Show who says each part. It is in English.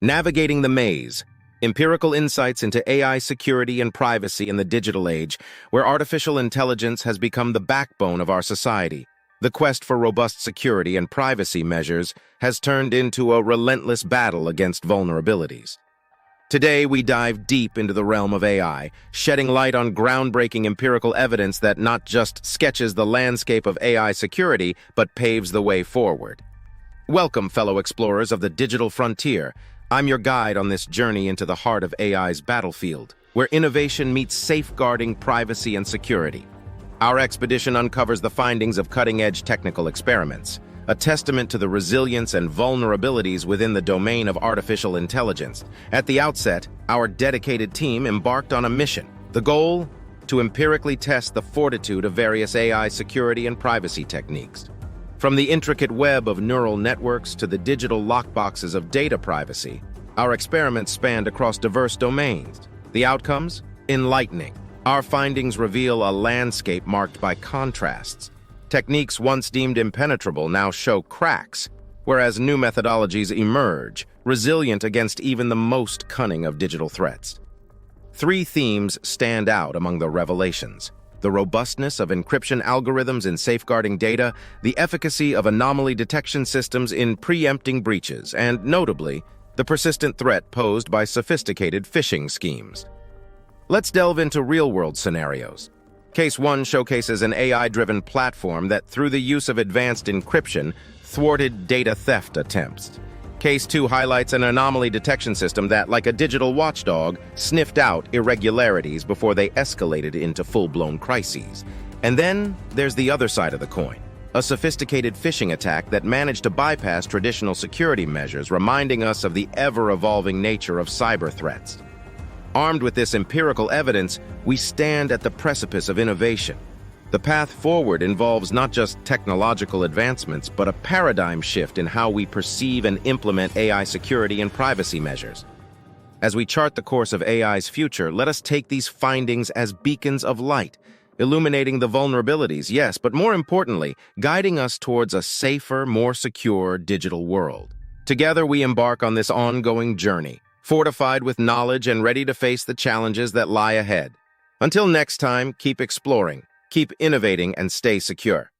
Speaker 1: Navigating the Maze, empirical insights into AI security and privacy in the digital age, where artificial intelligence has become the backbone of our society. The quest for robust security and privacy measures has turned into a relentless battle against vulnerabilities. Today, we dive deep into the realm of AI, shedding light on groundbreaking empirical evidence that not just sketches the landscape of AI security, but paves the way forward. Welcome, fellow explorers of the digital frontier. I'm your guide on this journey into the heart of AI's battlefield, where innovation meets safeguarding privacy and security. Our expedition uncovers the findings of cutting-edge technical experiments, a testament to the resilience and vulnerabilities within the domain of artificial intelligence. At the outset, our dedicated team embarked on a mission. The goal? To empirically test the fortitude of various AI security and privacy techniques. From the intricate web of neural networks to the digital lockboxes of data privacy, our experiments spanned across diverse domains. The outcomes? Enlightening. Our findings reveal a landscape marked by contrasts. Techniques once deemed impenetrable now show cracks, whereas new methodologies emerge, resilient against even the most cunning of digital threats. Three themes stand out among the revelations: the robustness of encryption algorithms in safeguarding data, the efficacy of anomaly detection systems in preempting breaches, and, notably, the persistent threat posed by sophisticated phishing schemes. Let's delve into real-world scenarios. Case 1 showcases an AI-driven platform that, through the use of advanced encryption, thwarted data theft attempts. Case 2 highlights an anomaly detection system that, like a digital watchdog, sniffed out irregularities before they escalated into full-blown crises. And then there's the other side of the coin, a sophisticated phishing attack that managed to bypass traditional security measures, reminding us of the ever-evolving nature of cyber threats. Armed with this empirical evidence, we stand at the precipice of innovation. The path forward involves not just technological advancements, but a paradigm shift in how we perceive and implement AI security and privacy measures. As we chart the course of AI's future, let us take these findings as beacons of light, illuminating the vulnerabilities, yes, but more importantly, guiding us towards a safer, more secure digital world. Together, we embark on this ongoing journey, fortified with knowledge and ready to face the challenges that lie ahead. Until next time, keep exploring, keep innovating, and stay secure.